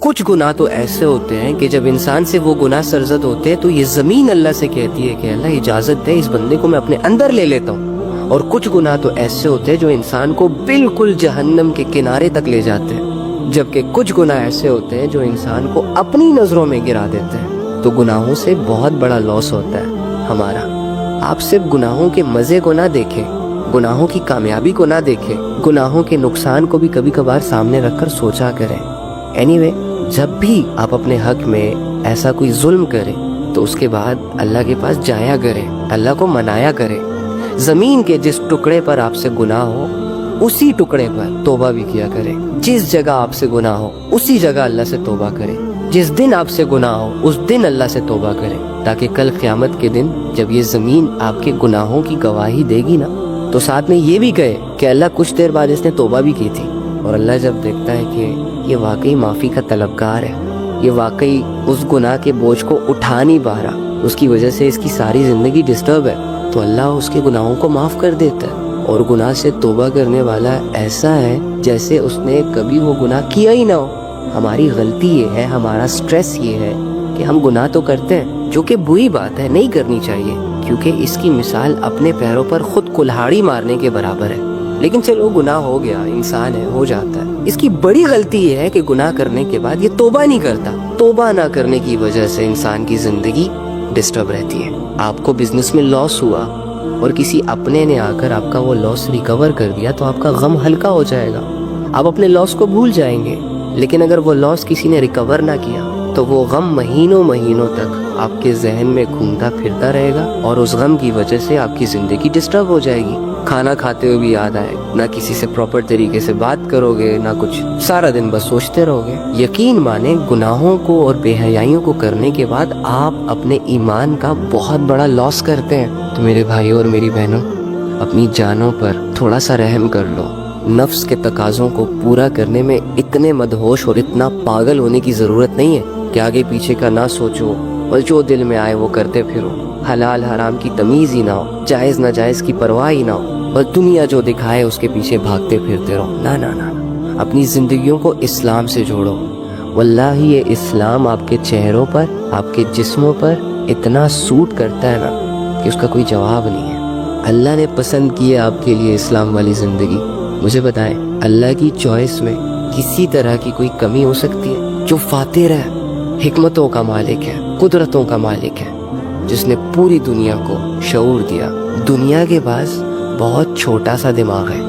کچھ گناہ تو ایسے ہوتے ہیں کہ جب انسان سے وہ گناہ سرزد ہوتے ہیں تو یہ زمین اللہ سے کہتی ہے کہ اللہ اجازت دے اس بندے کو میں اپنے اندر لے لیتا ہوں. اور کچھ گناہ تو ایسے ہوتے ہیں جو انسان کو بالکل جہنم کے کنارے تک لے جاتے ہیں، جبکہ کچھ گناہ ایسے ہوتے ہیں جو انسان کو اپنی نظروں میں گرا دیتے ہیں. تو گناہوں سے بہت بڑا لاس ہوتا ہے ہمارا. آپ صرف گناہوں کے مزے کو نہ دیکھیں، گناہوں کی کامیابی کو نہ دیکھیں، گناہوں کے نقصان کو بھی کبھی کبھار سامنے رکھ کر سوچا کریں. اینی جب بھی آپ اپنے حق میں ایسا کوئی ظلم کریں تو اس کے بعد اللہ کے پاس جایا کریں، اللہ کو منایا کریں. زمین کے جس ٹکڑے پر آپ سے گناہ ہو اسی ٹکڑے پر توبہ بھی کیا کریں. جس جگہ آپ سے گناہ ہو اسی جگہ اللہ سے توبہ کریں. جس دن آپ سے گناہ ہو اس دن اللہ سے توبہ کریں، تاکہ کل قیامت کے دن جب یہ زمین آپ کے گناہوں کی گواہی دے گی نا تو ساتھ میں یہ بھی کہے کہ اللہ کچھ دیر بعد اس نے توبہ بھی کی تھی. اور اللہ جب دیکھتا ہے کہ یہ واقعی معافی کا طلبگار ہے، یہ واقعی اس گناہ کے بوجھ کو اٹھا نہیں پا رہا، اس کی وجہ سے اس کی ساری زندگی ڈسٹرب ہے، تو اللہ اس کے گناہوں کو معاف کر دیتا ہے. اور گناہ سے توبہ کرنے والا ایسا ہے جیسے اس نے کبھی وہ گناہ کیا ہی نہ ہو. ہماری غلطی یہ ہے، ہمارا سٹریس یہ ہے کہ ہم گناہ تو کرتے ہیں، جو کہ بری بات ہے، نہیں کرنی چاہیے، کیونکہ اس کی مثال اپنے پیروں پر خود کلہاڑی مارنے کے برابر ہے. لیکن چلو گناہ ہو گیا، انسان ہے، ہو جاتا ہے. اس کی بڑی غلطی یہ ہے کہ گناہ کرنے کے بعد یہ توبہ نہیں کرتا. توبہ نہ کرنے کی وجہ سے انسان کی زندگی ڈسٹرب رہتی ہے. آپ کو بزنس میں لاس ہوا اور کسی اپنے نے آ کر آپ کا وہ لاس ریکور کر دیا تو آپ کا غم ہلکا ہو جائے گا، آپ اپنے لاس کو بھول جائیں گے. لیکن اگر وہ لاس کسی نے ریکور نہ کیا تو وہ غم مہینوں تک آپ کے ذہن میں گھومتا پھرتا رہے گا، اور اس غم کی وجہ سے آپ کی زندگی ڈسٹرب ہو جائے گی. کھانا کھاتے ہوئے بھی یاد آئے، نہ کسی سے پراپر طریقے سے بات کرو گے، نہ کچھ، سارا دن بس سوچتے رہو گے. یقین مانیں گناہوں کو اور بے حیائیوں کو کرنے کے بعد آپ اپنے ایمان کا بہت بڑا لاس کرتے ہیں. تو میرے بھائیوں اور میری بہنوں، اپنی جانوں پر تھوڑا سا رحم کر لو. نفس کے تقاضوں کو پورا کرنے میں اتنے مدہوش اور اتنا پاگل ہونے کی ضرورت نہیں ہے کہ آگے پیچھے کا نہ سوچو اور جو دل میں آئے وہ کرتے پھرو. حلال حرام کی تمیز ہی نہ ہو، جائز ناجائز کی پرواہ ہی نہ ہو، اور دنیا جو دکھائے اس کے پیچھے بھاگتے پھرتے رہو. نہ اپنی زندگیوں کو اسلام سے جوڑو. واللہ یہ اسلام آپ کے چہروں پر، آپ کے جسموں پر اتنا سوٹ کرتا ہے نا کہ اس کا کوئی جواب نہیں ہے. اللہ نے پسند کی ہے آپ کے لیے اسلام والی زندگی. مجھے بتائیں، اللہ کی چوائس میں کسی طرح کی کوئی کمی ہو سکتی ہے؟ جو فاتر ہے، حکمتوں کا مالک ہے، قدرتوں کا مالک ہے، جس نے پوری دنیا کو شعور دیا. دنیا کے پاس بہت چھوٹا سا دماغ ہے.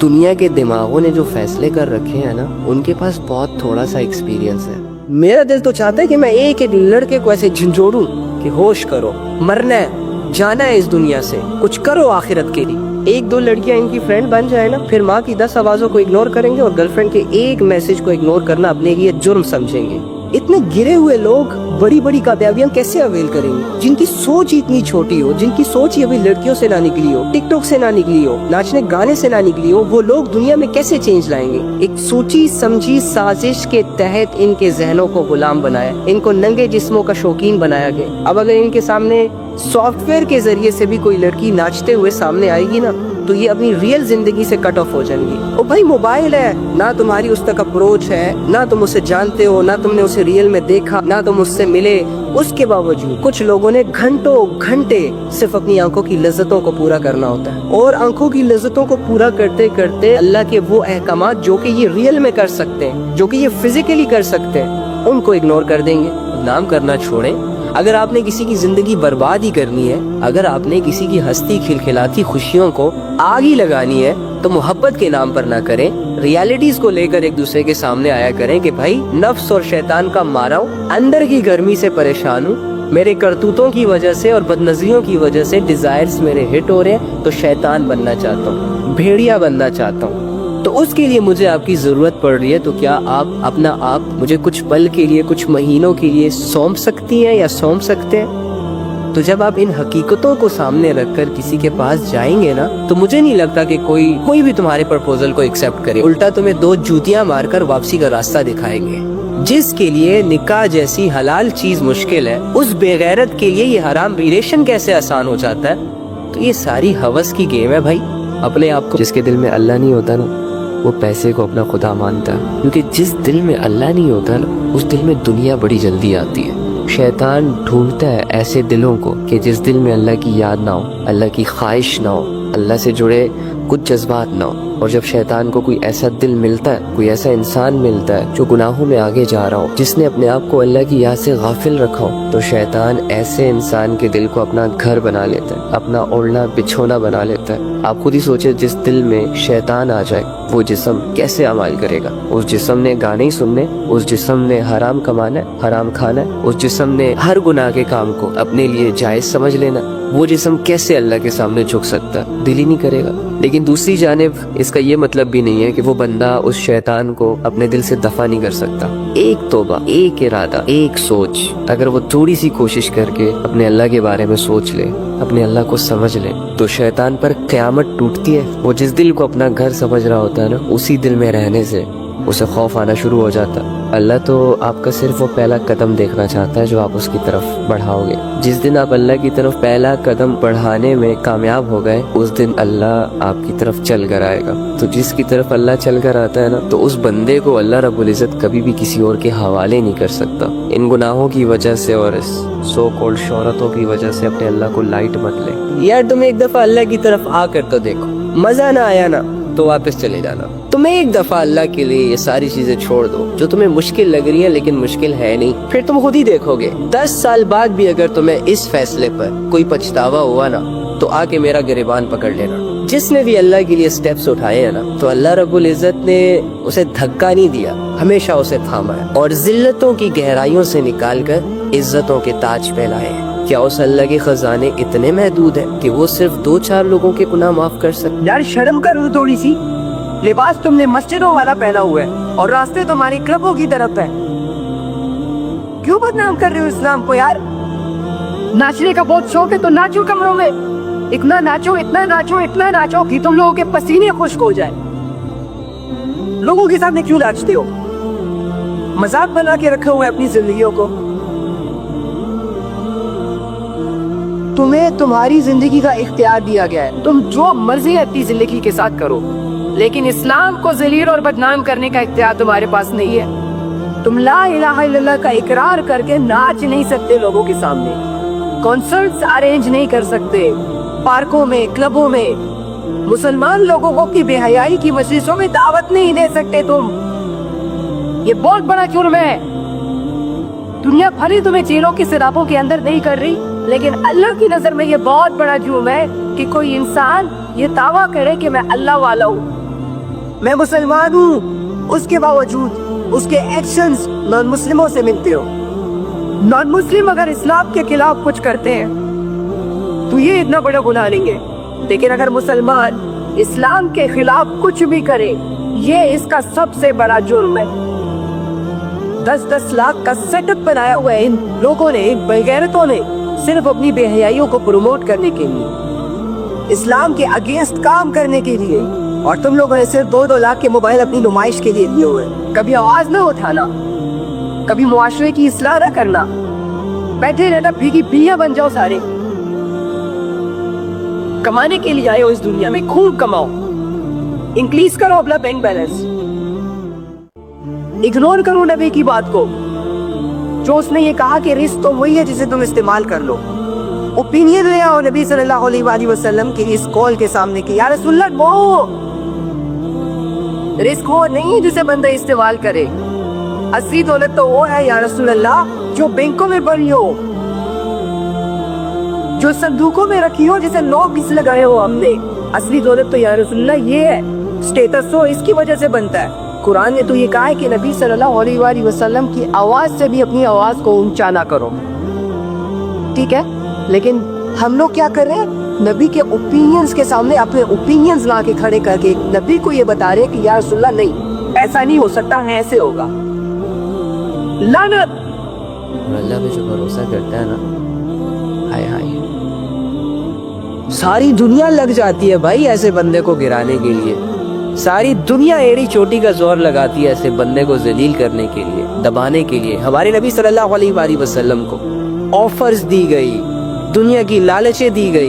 دنیا کے دماغوں نے جو فیصلے کر رکھے ہیں نا، ان کے پاس بہت تھوڑا سا ایکسپیرینس ہے. میرا دل تو چاہتا ہے کہ میں ایک لڑکے کو ایسے جھنجھوڑوں کہ ہوش کرو، مرنا ہے، جانا ہے اس دنیا سے، کچھ کرو آخرت کے لیے. ایک دو لڑکیاں ان کی فرینڈ بن جائے نا، پھر ماں کی 10 آوازوں کو اگنور کریں گے اور گرل فرینڈ کے ایک میسج کو اگنور کرنا اپنے لیے جرم سمجھیں گے. اتنے گرے ہوئے لوگ بڑی بڑی کامیابیاں کیسے اویل کریں گے؟ جن کی سوچ اتنی چھوٹی ہو، جن کی سوچ یہ ابھی لڑکیوں سے نہ نکلی ہو، ٹک ٹاک سے نہ نکلی ہو، ناچنے گانے سے نہ نکلی ہو، وہ لوگ دنیا میں کیسے چینج لائیں گے؟ ایک سوچی سمجھی سازش کے تحت ان کے ذہنوں کو غلام بنایا، ان کو ننگے جسموں کا شوقین بنایا گیا. اب اگر ان کے سامنے سافٹ ویئر کے ذریعے سے بھی کوئی لڑکی ناچتے ہوئے سامنے آئے گی نا تو یہ اپنی ریئل زندگی سے کٹ آف ہو جائیں گی. اور بھائی موبائل ہے، نہ تمہاری اس تک اپروچ ہے، نہ تم اسے جانتے ہو، نہ تم نے اسے ریئل میں دیکھا، نہ تم اس سے ملے. اس کے باوجود کچھ لوگوں نے گھنٹوں گھنٹے صرف اپنی آنکھوں کی لذتوں کو پورا کرنا ہوتا ہے، اور آنکھوں کی لذتوں کو پورا کرتے کرتے اللہ کے وہ احکامات جو کہ یہ ریئل میں کر سکتے ہیں، جو کہ یہ فزیکلی کر سکتے ہیں، ان کو اگنور کر دیں گے. نام کرنا چھوڑیں. اگر آپ نے کسی کی زندگی برباد ہی کرنی ہے، اگر آپ نے کسی کی ہستی کھلکھلاتی خوشیوں کو آگ ہی لگانی ہے تو محبت کے نام پر نہ کریں. ریالٹیز کو لے کر ایک دوسرے کے سامنے آیا کریں کہ بھائی نفس اور شیطان کا مارا ہوں، اندر کی گرمی سے پریشان ہوں، میرے کرتوتوں کی وجہ سے اور بد نظریوں کی وجہ سے ڈیزائرز میرے ہٹ ہو رہے ہیں، تو شیطان بننا چاہتا ہوں، بھیڑیا بننا چاہتا ہوں. تو اس کے لیے مجھے آپ کی ضرورت پڑ رہی ہے. تو کیا آپ اپنا آپ مجھے کچھ پل کے لیے، کچھ مہینوں کے لیے سونپ سکتی ہیں یا سونپ سکتے ہیں؟ تو جب آپ ان حقیقتوں کو سامنے رکھ کر کسی کے پاس جائیں گے نا تو مجھے نہیں لگتا کہ کوئی بھی تمہارے پرپوزل کو ایکسپٹ کرے. الٹا تمہیں 2 جوتیاں مار کر واپسی کا راستہ دکھائیں گے. جس کے لیے نکاح جیسی حلال چیز مشکل ہے، اس بے غیرت کے لیے یہ حرام ریلیشن کیسے آسان ہو جاتا ہے؟ تو یہ ساری ہوس کی گیم ہے بھائی. اپنے آپ کو، جس کے دل میں اللہ نہیں ہوتا نا وہ پیسے کو اپنا خدا مانتا ہے، کیونکہ جس دل میں اللہ نہیں ہوتا نا اس دل میں دنیا بڑی جلدی آتی ہے۔ شیطان ڈھونڈتا ہے ایسے دلوں کو کہ جس دل میں اللہ کی یاد نہ ہو، اللہ کی خواہش نہ ہو، اللہ سے جڑے کچھ جذبات نہ ہو۔ اور جب شیطان کو کوئی ایسا دل ملتا ہے، کوئی ایسا انسان ملتا ہے جو گناہوں میں آگے جا رہا ہو، جس نے اپنے آپ کو اللہ کی یاد سے غافل رکھا ہو، تو شیطان ایسے انسان کے دل کو اپنا گھر بنا لیتا ہے، اپنا اوڑھنا بچھونا بنا لیتا ہے۔ آپ خود ہی سوچے، جس دل میں شیطان آ جائے وہ جسم کیسے اعمال کرے گا؟ اس جسم نے گانے ہی سننے، اس جسم نے حرام کمانا ہے، حرام کھانا ہے، اس جسم نے ہر گناہ کے کام کو اپنے لیے جائز سمجھ لینا۔ وہ جسم کیسے اللہ کے سامنے جھک سکتا ہے؟ دل ہی نہیں کرے گا۔ لیکن دوسری جانب اس کا یہ مطلب بھی نہیں ہے کہ وہ بندہ اس شیطان کو اپنے دل سے دفع نہیں کر سکتا۔ ایک توبہ، ایک ارادہ، ایک سوچ، اگر وہ تھوڑی سی کوشش کر کے اپنے اللہ کے بارے میں سوچ لے، اپنے اللہ کو سمجھ لے، تو شیطان پر قیامت ٹوٹتی ہے۔ وہ جس دل کو اپنا گھر سمجھ رہا ہوتا ہے نا، اسی دل میں رہنے سے اسے خوف آنا شروع ہو جاتا ہے۔ اللہ تو آپ کا صرف وہ پہلا قدم دیکھنا چاہتا ہے جو آپ اس کی طرف بڑھاؤ گے۔ جس دن آپ اللہ کی طرف پہلا قدم بڑھانے میں کامیاب ہو گئے، اس دن اللہ آپ کی طرف چل کر آئے گا۔ تو جس کی طرف اللہ چل کر آتا ہے نا، تو اس بندے کو اللہ رب العزت کبھی بھی کسی اور کے حوالے نہیں کر سکتا۔ ان گناہوں کی وجہ سے اور اس سو کولڈ شہرتوں کی وجہ سے اپنے اللہ کو لائٹ مت لے۔ یار تم ایک دفعہ اللہ کی طرف آ کر تو دیکھو، مزہ نہ آیا نا تو واپس چلے جانا۔ تم ایک دفعہ اللہ کے لیے یہ ساری چیزیں چھوڑ دو جو تمہیں مشکل لگ رہی ہے لیکن مشکل ہے نہیں، پھر تم خود ہی دیکھو گے 10 سال بعد بھی اگر تمہیں اس فیصلے پر کوئی پچھتاوا ہوا نا تو آ کے میرا گریبان پکڑ لینا۔ جس نے بھی اللہ کے لیے سٹیپس اٹھائے ہیں نا، تو اللہ رب العزت نے اسے دھکا نہیں دیا، ہمیشہ اسے تھاما ہے اور ذلتوں کی گہرائیوں سے نکال کر عزتوں کے تاج پھیلائے ہیں۔ کیا اس اللہ کے خزانے اتنے محدود ہیں کہ وہ صرف 2-4 لوگوں کے گناہ معاف کر سکتے؟ یار شرم کرو تھوڑی سی، لباس تم نے مسجدوں والا پہنا ہوا ہے اور راستے تمہاری کلبوں کی طرف ہے، کیوں بدنام کر رہے ہو اسلام کو؟ یار ناچنے کا بہت شوق ہے تو ناچو کمروں میں، اتنا ناچو اتنا ناچو اتنا ناچو کہ تم لوگوں کے پسینے خشک ہو جائے۔ لوگوں کے سامنے کیوں ناچتے ہو؟ مذاق بنا کے رکھے ہوئے اپنی زندگیوں کو۔ تمہیں تمہاری زندگی کا اختیار دیا گیا ہے، تم جو مرضی اپنی زندگی کے ساتھ کرو، لیکن اسلام کو ذلیل اور بدنام کرنے کا اختیار تمہارے پاس نہیں ہے۔ تم لا الہ الا اللہ کا اقرار کر کے ناچ نہیں سکتے لوگوں کے سامنے، کنسرٹس ارینج نہیں کر سکتے پارکوں میں، کلبوں میں، مسلمان لوگوں کو کی بے حیائی کی مجلسوں میں دعوت نہیں دے سکتے تم۔ یہ بہت بڑا جرم ہے۔ دنیا بھری تمہیں جیلوں کی سرابوں کے اندر نہیں کر رہی، لیکن اللہ کی نظر میں یہ بہت بڑا جرم ہے کہ کوئی انسان یہ دعویٰ کرے کہ میں اللہ والا ہوں، میں مسلمان ہوں، اس کے باوجود اس کے ایکشنز نان مسلموں سے ملتے ہو۔ نان مسلم اگر اسلام کے خلاف کچھ کرتے ہیں تو یہ اتنا بڑا گناہ نہیں ہے، لیکن اگر مسلمان اسلام کے خلاف کچھ بھی کرے یہ اس کا سب سے بڑا جرم ہے۔ 10-10 لاکھ کا سیٹ اپ بنایا ہوا ہے ان لوگوں نے، بغیرتوں نے، صرف اپنی بے حیائیوں کو پروموٹ کرنے کے لیے، اسلام کے اگینسٹ کام کرنے کے لیے، اور تم لوگوں نے صرف 2-2 لاکھ کے موبائل اپنی نمائش کے لیے دیے ہوئے۔ کبھی آواز نہ اٹھانا، کبھی معاشرے کی اصلاح نہ کرنا، بیٹھے رہنا، بھیگی بلیاں بن جاؤ سارے۔ کمانے کے لیے آئے ہو اس دنیا میں، خوب کماؤ، انکریز کرو اپنا بینک بیلنس، اگنور کرو نبی کی بات کو جو اس نے یہ کہا کہ رزق تو وہی ہے جسے تم استعمال کر لو۔ اوپینین لے آؤ نبی صلی اللہ علیہ وآلہ وسلم کی اس کال کے سامنے کی، یا رسول اللہ وہ رزق وہ نہیں جسے بندہ استعمال کرے، اصلی دولت تو وہ ہے یا رسول اللہ جو بینکوں میں پڑی ہو، جو صندوقوں میں رکھی ہو، جسے لوگ اس لگائے ہو ہم نے۔ اصلی دولت تو یا رسول اللہ یہ ہے، سٹیٹس تو اس کی وجہ سے بنتا ہے۔ قرآن نے تو یہ کہا ہے کہ نبی صلی اللہ علیہ وآلہ وسلم کی آواز سے بھی اپنی آواز کو اونچا نہ کرو، ٹھیک ہے؟ لیکن ہم لوگ کیا کر رہے ہیں؟ نبی کے اوپینینز کے سامنے اپنے اوپینینز لا کے کھڑے کر کے نبی کو یہ بتا رہے کہ یا رسول اللہ نہیں، ایسا نہیں ہو سکتا ہے، ایسے ہوگا۔ لعنت! اللہ پہ جو بھروسہ کرتا ہے نا، ہائے ہائے، ساری دنیا لگ جاتی ہے بھائی ایسے بندے کو گرانے کے لیے، ساری دنیا ایڑی چوٹی کا زور لگاتی ہے ایسے بندے کو ذلیل کرنے کے لیے، دبانے کے لیے۔ ہمارے نبی صلی اللہ علیہ وآلہ وسلم کو آفرز دی گئی، دنیا کی لالچیں دی گئی۔